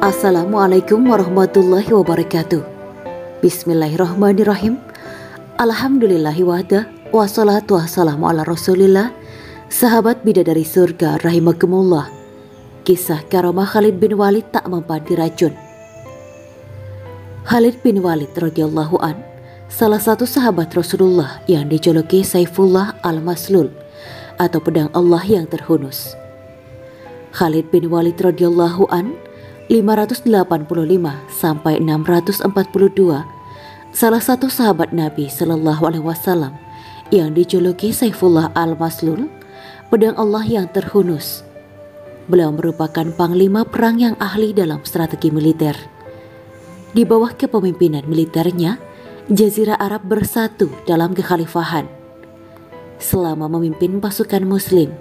Assalamualaikum warahmatullahi wabarakatuh. Bismillahirrahmanirrahim. Alhamdulillahi wahda, wassalatu wassalamu ala rasulillah. Sahabat bidadari surga rahimakumullah. Kisah karomah Khalid bin Walid tak mempan diracun. Khalid bin Walid radhiyallahu an, salah satu sahabat Rasulullah yang dijuluki Saifullah al-Maslul atau pedang Allah yang terhunus. Khalid bin Walid radhiyallahu an 585 sampai 642, salah satu sahabat Nabi Shallallahu Alaihi Wasallam yang dijuluki Saifullah al-Maslul, pedang Allah yang terhunus. Beliau merupakan panglima perang yang ahli dalam strategi militer. Di bawah kepemimpinan militernya, Jazirah Arab bersatu dalam kekhalifahan. Selama memimpin pasukan Muslim,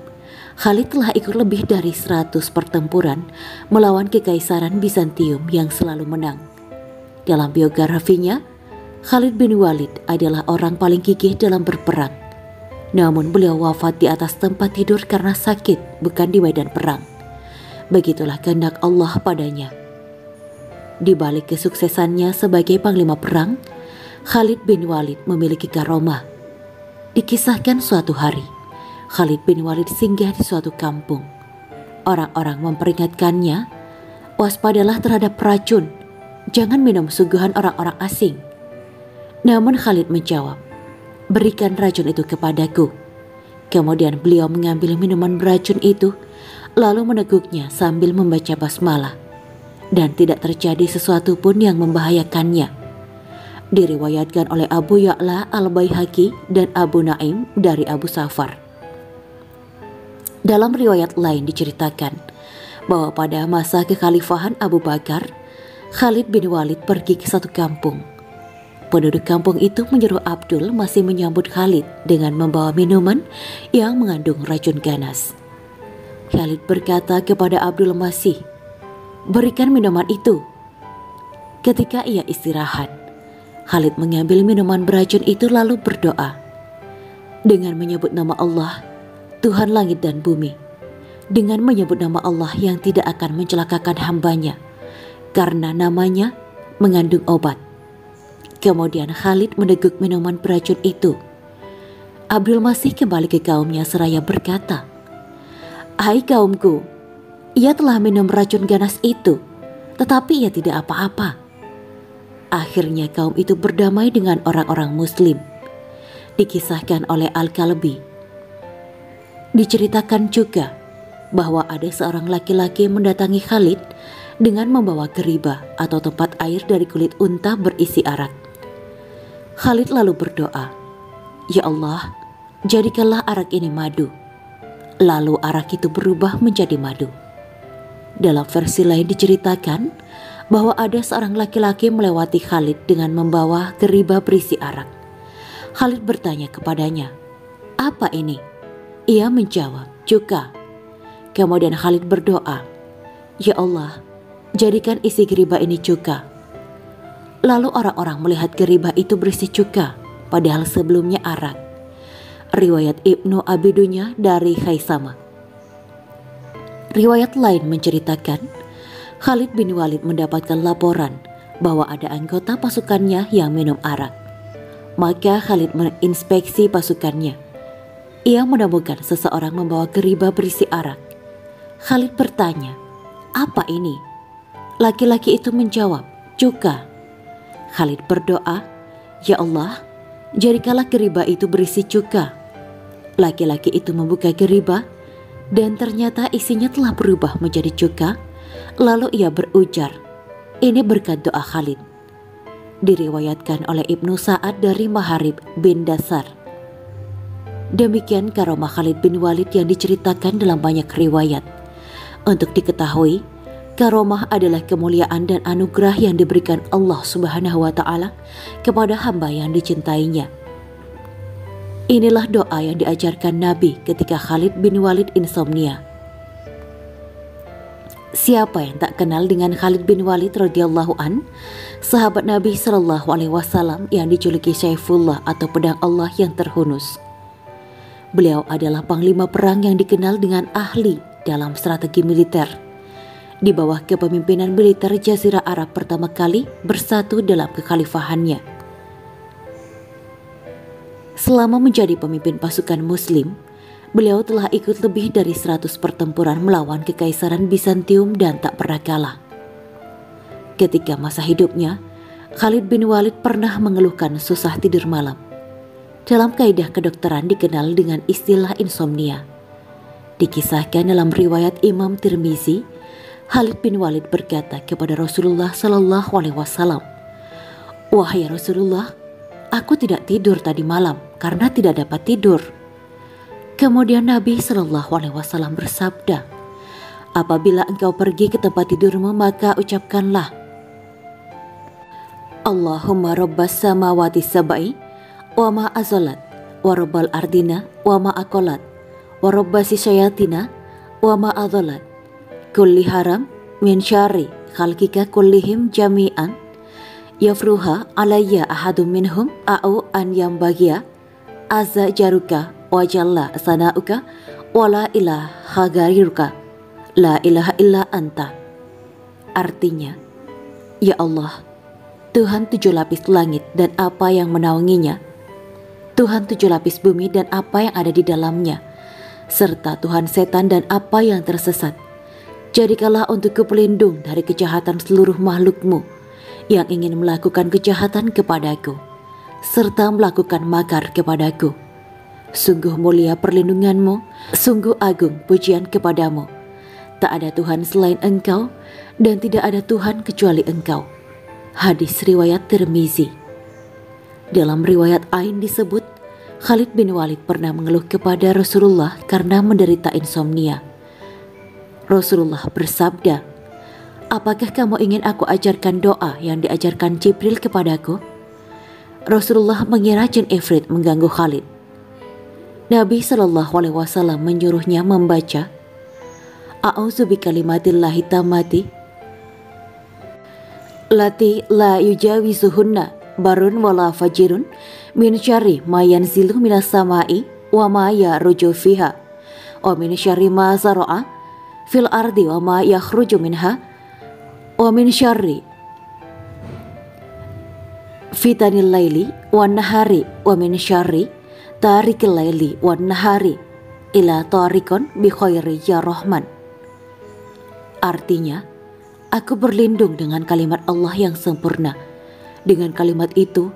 Khalid telah ikut lebih dari 100 pertempuran melawan Kekaisaran Bizantium yang selalu menang. Dalam biografinya, Khalid bin Walid adalah orang paling gigih dalam berperang. Namun beliau wafat di atas tempat tidur karena sakit, bukan di medan perang. Begitulah kehendak Allah padanya. Di balik kesuksesannya sebagai panglima perang, Khalid bin Walid memiliki karomah. Dikisahkan suatu hari, Khalid bin Walid singgah di suatu kampung. Orang-orang memperingatkannya, waspadalah terhadap racun, jangan minum suguhan orang-orang asing. Namun Khalid menjawab, berikan racun itu kepadaku. Kemudian beliau mengambil minuman beracun itu, lalu meneguknya sambil membaca basmalah. Dan tidak terjadi sesuatu pun yang membahayakannya. Diriwayatkan oleh Abu Ya'la al-Baihaqi dan Abu Naim dari Abu Safar. Dalam riwayat lain diceritakan bahwa pada masa kekhalifahan Abu Bakar, Khalid bin Walid pergi ke satu kampung. Penduduk kampung itu menyuruh Abdul masih menyambut Khalid dengan membawa minuman yang mengandung racun ganas. Khalid berkata kepada Abdul masih, berikan minuman itu. Ketika ia istirahat, Khalid mengambil minuman beracun itu lalu berdoa. Dengan menyebut nama Allah, Tuhan langit dan bumi, dengan menyebut nama Allah yang tidak akan mencelakakan hambanya, karena namanya mengandung obat. Kemudian Khalid meneguk minuman beracun itu. Abdul masih kembali ke kaumnya seraya berkata, hai kaumku, ia telah minum racun ganas itu, tetapi ia tidak apa-apa. Akhirnya kaum itu berdamai dengan orang-orang Muslim. Dikisahkan oleh Al-Kalbi. Diceritakan juga bahwa ada seorang laki-laki mendatangi Khalid dengan membawa geribah atau tempat air dari kulit unta berisi arak. Khalid lalu berdoa, ya Allah, jadikanlah arak ini madu. Lalu arak itu berubah menjadi madu. Dalam versi lain diceritakan bahwa ada seorang laki-laki melewati Khalid dengan membawa geribah berisi arak. Khalid bertanya kepadanya, apa ini? Ia menjawab, cuka. Kemudian Khalid berdoa, ya Allah, jadikan isi geribah ini cuka. Lalu orang-orang melihat geribah itu berisi cuka, padahal sebelumnya arak. Riwayat Ibnu Abi Dunya dari Khaisamah. Riwayat lain menceritakan, Khalid bin Walid mendapatkan laporan bahwa ada anggota pasukannya yang minum arak. Maka Khalid menginspeksi pasukannya. Ia menemukan seseorang membawa geribah berisi arak. Khalid bertanya, apa ini? Laki-laki itu menjawab, cuka. Khalid berdoa, ya Allah, jadikanlah geribah itu berisi cuka. Laki-laki itu membuka geribah dan ternyata isinya telah berubah menjadi cuka. Lalu ia berujar, ini berkat doa Khalid. Diriwayatkan oleh Ibnu Sa'ad dari Maharib bin Dasar. Demikian karomah Khalid bin Walid yang diceritakan dalam banyak riwayat. Untuk diketahui, karomah adalah kemuliaan dan anugerah yang diberikan Allah Subhanahu wa Ta'ala kepada hamba yang dicintainya. Inilah doa yang diajarkan Nabi ketika Khalid bin Walid insomnia. Siapa yang tak kenal dengan Khalid bin Walid radhiyallahu an, sahabat Nabi Shallallahu Alaihi Wasallam yang dijuluki Saifullah atau pedang Allah yang terhunus. Beliau adalah panglima perang yang dikenal dengan ahli dalam strategi militer. di bawah kepemimpinan militer Jazirah Arab pertama kali bersatu dalam kekhalifahannya. Selama menjadi pemimpin pasukan Muslim, beliau telah ikut lebih dari 100 pertempuran melawan Kekaisaran Bizantium dan tak pernah kalah. Ketika masa hidupnya, Khalid bin Walid pernah mengeluhkan susah tidur malam. Dalam kaidah kedokteran dikenal dengan istilah insomnia. Dikisahkan dalam riwayat Imam Tirmizi, Khalid bin Walid berkata kepada Rasulullah Shallallahu Alaihi Wasallam, "Wahai Rasulullah, aku tidak tidur tadi malam karena tidak dapat tidur." Kemudian Nabi Shallallahu Alaihi Wasallam bersabda, "Apabila engkau pergi ke tempat tidurmu, maka ucapkanlah, Allahumma rabbas samawati sab'i wa ma azalat wa rabbal ardina wa ma akolat wa rabbasi syayatina wa ma adzalat kulli haram min syari khalqika kullihim jami'an yafruha alayya ahadum minhum a'u an yambaghiya azza jaruka wa jalla sana'uka wa la ilaha ghairuka la ilaha illa anta." Artinya, ya Allah, Tuhan 7 lapis langit dan apa yang menaunginya, Tuhan 7 lapis bumi dan apa yang ada di dalamnya, serta Tuhan setan dan apa yang tersesat. Jadikanlah untukku pelindung dari kejahatan seluruh makhlukmu yang ingin melakukan kejahatan kepadaku, serta melakukan makar kepadaku. Sungguh mulia perlindunganmu, sungguh agung pujian kepadamu. Tak ada Tuhan selain Engkau dan tidak ada Tuhan kecuali Engkau. Hadis riwayat Tirmizi. Dalam riwayat Ain disebut, Khalid bin Walid pernah mengeluh kepada Rasulullah karena menderita insomnia. Rasulullah bersabda, "Apakah kamu ingin aku ajarkan doa yang diajarkan Jibril kepadaku?" Rasulullah mengira jin ifrit mengganggu Khalid. Nabi Shallallahu Alaihi Wasallam menyuruhnya membaca, "A'udzu bikalimatillahi tammati lati la yujawizuhunna barun wala fajirun min syarri ma yanzilu minas samai wa ma yaruju fiha wa min syarri ma zara'a fil ardi wa ma yakhruju minha wa min syarri fitanil laili wan nahari wa min syarri tarikil laili wan nahari ila tarikon bi khairi ya rahman." Artinya, aku berlindung dengan kalimat Allah yang sempurna. Dengan kalimat itu,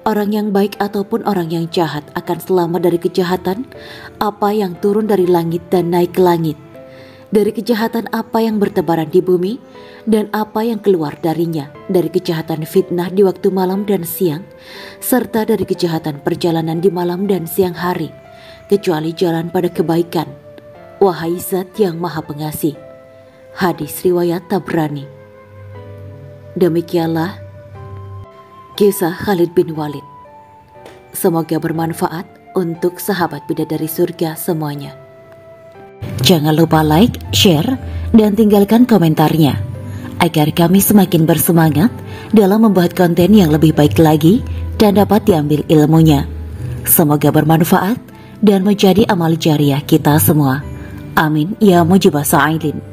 orang yang baik ataupun orang yang jahat akan selamat dari kejahatan apa yang turun dari langit dan naik ke langit, dari kejahatan apa yang bertebaran di bumi dan apa yang keluar darinya, dari kejahatan fitnah di waktu malam dan siang, serta dari kejahatan perjalanan di malam dan siang hari, kecuali jalan pada kebaikan. Wahai Zat yang Maha Pengasih. Hadis riwayat Tabrani. Demikianlah kisah Khalid bin Walid. Semoga bermanfaat untuk sahabat bidadari surga semuanya. Jangan lupa like, share, dan tinggalkan komentarnya agar kami semakin bersemangat dalam membuat konten yang lebih baik lagi dan dapat diambil ilmunya. Semoga bermanfaat dan menjadi amal jariah kita semua. Amin ya mujibah sa'ilin.